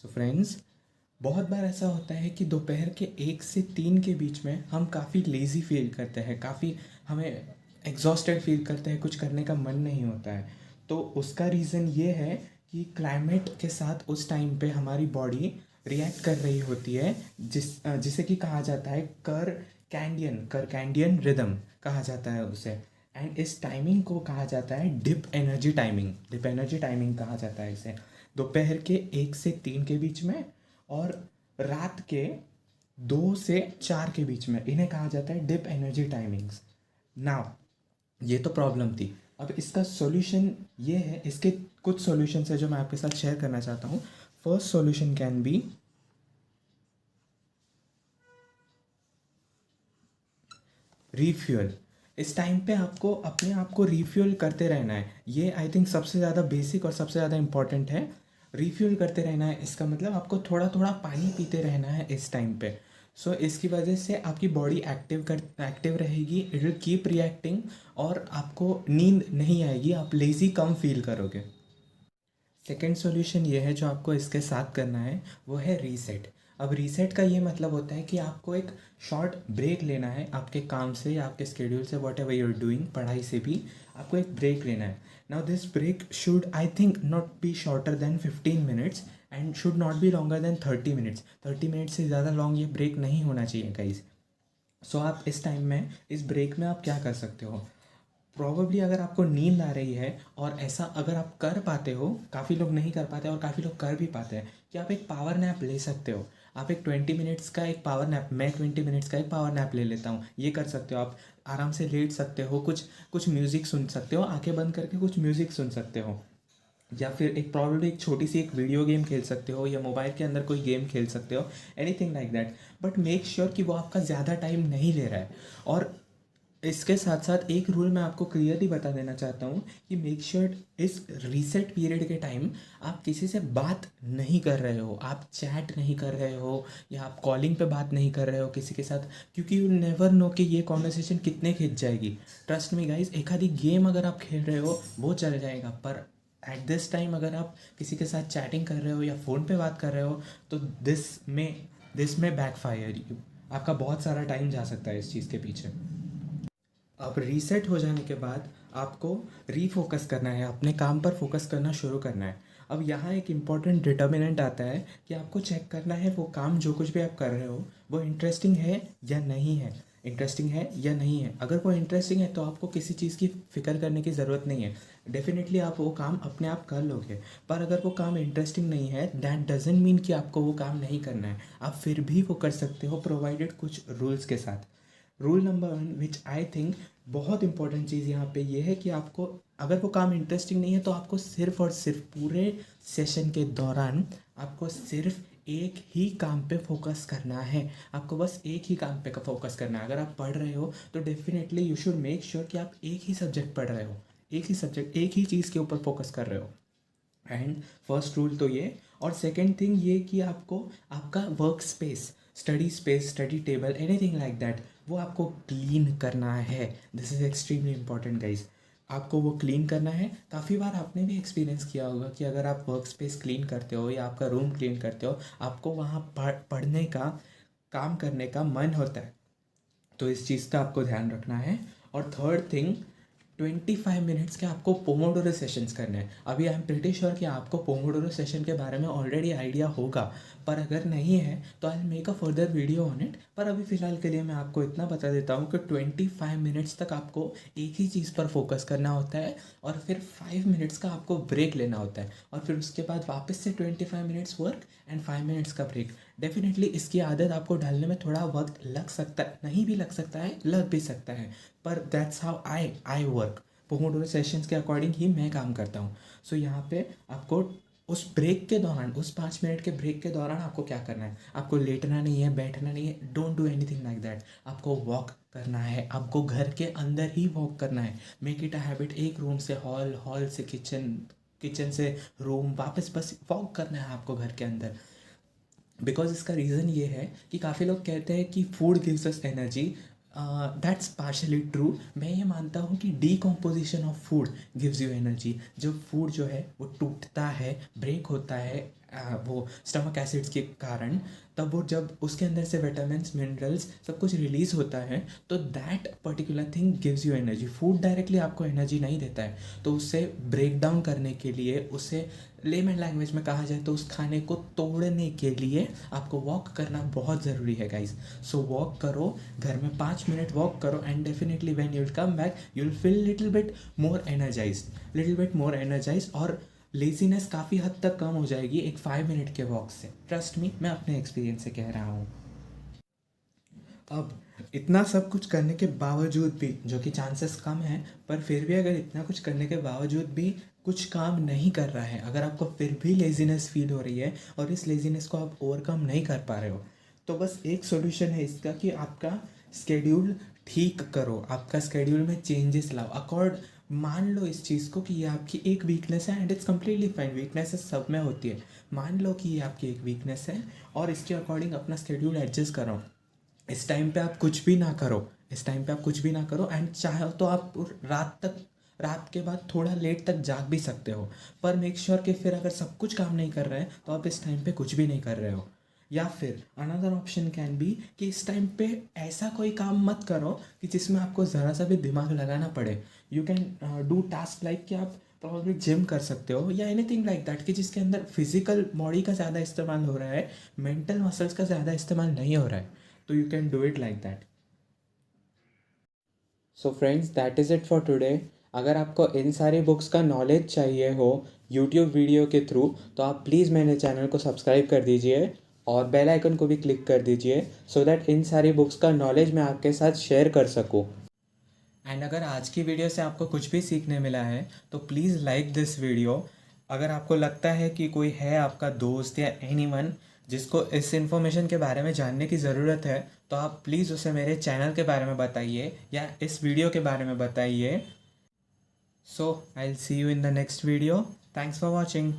So friends, बहुत बार ऐसा होता है कि दोपहर के 1 से 3 के बीच में हम काफ़ी लेज़ी फील करते हैं, काफ़ी हमें एग्जॉस्टेड फील करते हैं, कुछ करने का मन नहीं होता है। तो उसका रीज़न ये है कि क्लाइमेट के साथ उस टाइम पे हमारी बॉडी रिएक्ट कर रही होती है, जिसे कि कहा जाता है कर कैंडियन रिदम कहा जाता है उसे। एंड इस टाइमिंग को कहा जाता है डिप एनर्जी टाइमिंग कहा जाता है इसे। दोपहर के 1 से 3 के बीच में और रात के 2 से 4 के बीच में इन्हें कहा जाता है डिप एनर्जी टाइमिंग्स। नाउ ये तो प्रॉब्लम थी। अब इसका सॉल्यूशन ये है, इसके कुछ सॉल्यूशंस है जो मैं आपके साथ शेयर करना चाहता हूँ। First solution can be refuel. इस टाइम पे आपको अपने आप को रिफ्यूल करते रहना है। ये आई थिंक सबसे ज़्यादा बेसिक और सबसे ज़्यादा इंपॉर्टेंट है। रिफ्यूल करते रहना है, इसका मतलब आपको थोड़ा थोड़ा पानी पीते रहना है इस टाइम पे। सो इसकी वजह से आपकी बॉडी एक्टिव रहेगी, इट विल कीप रिएक्टिंग और आपको नींद नहीं आएगी, आप लेज़ी कम फील करोगे। सेकेंड सॉल्यूशन ये है जो आपको इसके साथ करना है, वो है रीसेट। अब रीसेट का ये मतलब होता है कि आपको एक शॉर्ट ब्रेक लेना है आपके काम से या आपके स्केड्यूल से, वॉट एवर यूर डूइंग, पढ़ाई से भी आपको एक ब्रेक लेना है। Now this break should I think not be shorter than 15 minutes and should not be longer than 30 minutes. 30 minutes से ज़्यादा लॉन्ग ये ब्रेक नहीं होना चाहिए गाइज। सो आप इस टाइम में, इस ब्रेक में आप क्या कर सकते हो? प्रॉबेबली अगर आपको नींद आ रही है और ऐसा अगर आप कर पाते हो, काफ़ी लोग नहीं कर पाते और काफ़ी लोग कर भी पाते हैं, कि आप एक पावर नैप ले सकते हो। आप एक 20 मिनट्स का एक पावर नैप, मैं 20 मिनट्स का एक पावर नैप ले लेता हूँ, ये कर सकते हो आप। आराम से लेट सकते हो, कुछ कुछ म्यूज़िक सुन सकते हो, आंखें बंद करके कुछ म्यूज़िक सुन सकते हो, या फिर एक प्रॉब्लली एक छोटी सी एक वीडियो गेम खेल सकते हो, या मोबाइल के अंदर कोई गेम खेल सकते हो, anything like that. But make sure कि वो आपका ज़्यादा टाइम नहीं ले रहा है। और इसके साथ साथ एक रूल मैं आपको क्लियरली बता देना चाहता हूँ कि मेक श्योर इस रीसेट पीरियड के टाइम आप किसी से बात नहीं कर रहे हो, आप चैट नहीं कर रहे हो, या आप कॉलिंग पे बात नहीं कर रहे हो किसी के साथ, क्योंकि यू नेवर नो कि ये कॉन्वर्सेशन कितने खिंच जाएगी। ट्रस्ट मी गाइज, एक आधी गेम अगर आप खेल रहे हो वो चल जाएगा, पर एट दिस टाइम अगर आप किसी के साथ चैटिंग कर रहे हो या फ़ोन पे बात कर रहे हो तो दिस में बैकफायर यू, आपका बहुत सारा टाइम जा सकता है इस चीज़ के पीछे। अब रीसेट हो जाने के बाद आपको रीफोकस करना है, अपने काम पर फोकस करना शुरू करना है। अब यहाँ एक इम्पॉर्टेंट डिटर्मिनेंट आता है कि आपको चेक करना है वो काम जो कुछ भी आप कर रहे हो वो इंटरेस्टिंग है या नहीं है। इंटरेस्टिंग है या नहीं है, अगर वो इंटरेस्टिंग है तो आपको किसी चीज़ की फ़िक्र करने की ज़रूरत नहीं है, डेफिनेटली आप वो काम अपने आप कर लोगे। पर अगर वो काम इंटरेस्टिंग नहीं है, दैट डजेंट मीन कि आपको वो काम नहीं करना है, आप फिर भी वो कर सकते हो, प्रोवाइडेड कुछ रूल्स के साथ। Rule number 1 which I think बहुत इंपॉर्टेंट चीज़ यहाँ पे ये है कि आपको, अगर वो काम इंटरेस्टिंग नहीं है तो आपको सिर्फ और सिर्फ पूरे सेशन के दौरान आपको सिर्फ एक ही काम पे फोकस करना है। आपको बस एक ही काम पे फोकस करना है। अगर आप पढ़ रहे हो तो definitely you should make sure कि आप एक ही सब्जेक्ट पढ़ रहे हो, एक ही सब्जेक्ट, एक ही चीज़ के ऊपर फोकस कर रहे हो। एंड फर्स्ट रूल तो ये। और सेकेंड थिंग ये कि आपको आपका work space, study table, anything like that, वो आपको क्लीन करना है। This is extremely important guys. आपको वो क्लीन करना है। काफ़ी बार आपने भी एक्सपीरियंस किया होगा कि अगर आप वर्क स्पेस क्लीन करते हो या आपका रूम क्लीन करते हो, आपको वहाँ पढ़ने का, काम करने का मन होता है। तो इस चीज़ का आपको ध्यान रखना है। और थर्ड थिंग, 25 मिनट्स के आपको पोमोडोरो सेशंस करने हैं। अभी आई एम प्रिटी श्योर कि आपको पोमोडोरो सेशन के बारे में ऑलरेडी आइडिया होगा, पर अगर नहीं है तो I make a further video on it. पर अभी फ़िलहाल के लिए मैं आपको इतना बता देता हूँ कि 25 मिनट्स तक आपको एक ही चीज़ पर फोकस करना होता है, और फिर 5 मिनट्स का आपको ब्रेक लेना होता है, और फिर उसके बाद वापस से 25 मिनट्स वर्क एंड 5 मिनट्स का ब्रेक। डेफिनेटली इसकी आदत आपको डालने में थोड़ा वक्त लग सकता है, नहीं भी लग सकता है, लग भी सकता है, पर that's how I work. Pomodoro sessions के अकॉर्डिंग ही मैं काम करता हूँ। सो यहाँ पे आपको उस ब्रेक के दौरान, उस 5 मिनट के ब्रेक के दौरान आपको क्या करना है? आपको लेटना नहीं है, बैठना नहीं है, don't do anything like that. आपको वॉक करना है, आपको घर के अंदर ही वॉक करना है। मेक इट अ हैबिट, एक रूम से हॉल, हॉल से किचन, किचन से रूम, वापस बस वॉक करना है आपको घर के अंदर। बिकॉज इसका रीज़न ये है कि काफ़ी लोग कहते हैं कि food gives us energy. That's partially true. मैं ये मानता हूँ कि decomposition of food gives you energy. जो फूड जो है वो टूटता है, ब्रेक होता है, वो स्टमक एसिड्स के कारण, तब वो जब उसके अंदर से विटामिन्स मिनरल्स सब कुछ रिलीज़ होता है तो that particular thing gives you energy. Food directly आपको एनर्जी नहीं देता है, तो उससे ब्रेक डाउन करने के लिए, उससे लेमन लैंग्वेज में कहा जाए तो उस खाने को तोड़ने के लिए आपको वॉक करना बहुत ज़रूरी है गाइस। सो वॉक करो, घर में 5 मिनट वॉक करो and definitely when you will come back you will feel little bit more energize और लेजीनेस काफ़ी हद तक कम हो जाएगी एक 5 मिनट के वॉक से। ट्रस्ट मी, मैं अपने एक्सपीरियंस से कह रहा हूँ। अब इतना सब कुछ करने के बावजूद भी, जो कि चांसेस कम हैं, पर फिर भी अगर इतना कुछ करने के बावजूद भी कुछ काम नहीं कर रहा है, अगर आपको फिर भी लेजीनेस फील हो रही है और इस लेजीनेस को आप ओवरकम नहीं कर पा रहे हो, तो बस एक सॉल्यूशन है इसका कि आपका स्केड्यूल ठीक करो, आपका स्केड्यूल में चेंजेस लाओ। मान लो इस चीज़ को कि ये आपकी एक वीकनेस है and it's completely fine, weaknesses सब में होती है। मान लो कि ये आपकी एक वीकनेस है और इसके अकॉर्डिंग अपना स्केड्यूल एडजस्ट करो। इस टाइम पे आप कुछ भी ना करो एंड चाहे तो आप रात के बाद थोड़ा लेट तक जाग भी सकते हो, पर मेक श्योर कि फिर अगर सब कुछ काम नहीं कर रहे हैं तो आप इस टाइम पे कुछ भी नहीं कर रहे हो। या फिर अनदर ऑप्शन कैन बी कि इस टाइम पे ऐसा कोई काम मत करो कि जिसमें आपको ज़रा सा भी दिमाग लगाना पड़े। You can do task like कि आप प्रॉब्लली जिम कर सकते हो या एनीथिंग लाइक दैट, कि जिसके अंदर फिजिकल बॉडी का ज़्यादा इस्तेमाल हो रहा है, मेंटल मसल्स का ज़्यादा इस्तेमाल नहीं हो रहा है, तो you can do it like that. So friends, that is it for today. अगर आपको इन सारी बुक्स का नॉलेज चाहिए हो यूट्यूब वीडियो के थ्रू, तो आप प्लीज़ मेरे चैनल को सब्सक्राइब कर दीजिए और बेल आइकन को भी क्लिक कर दीजिए, सो दैट इन सारी बुक्स का नॉलेज मैं आपके साथ शेयर कर सकूँ। एंड अगर आज की वीडियो से आपको कुछ भी सीखने मिला है तो प्लीज़ लाइक दिस वीडियो। अगर आपको लगता है कि कोई है आपका दोस्त या एनीवन जिसको इस इन्फॉर्मेशन के बारे में जानने की ज़रूरत है, तो आप प्लीज़ उसे मेरे चैनल के बारे में बताइए या इस वीडियो के बारे में बताइए। So I will see you in the next video. Thanks for watching.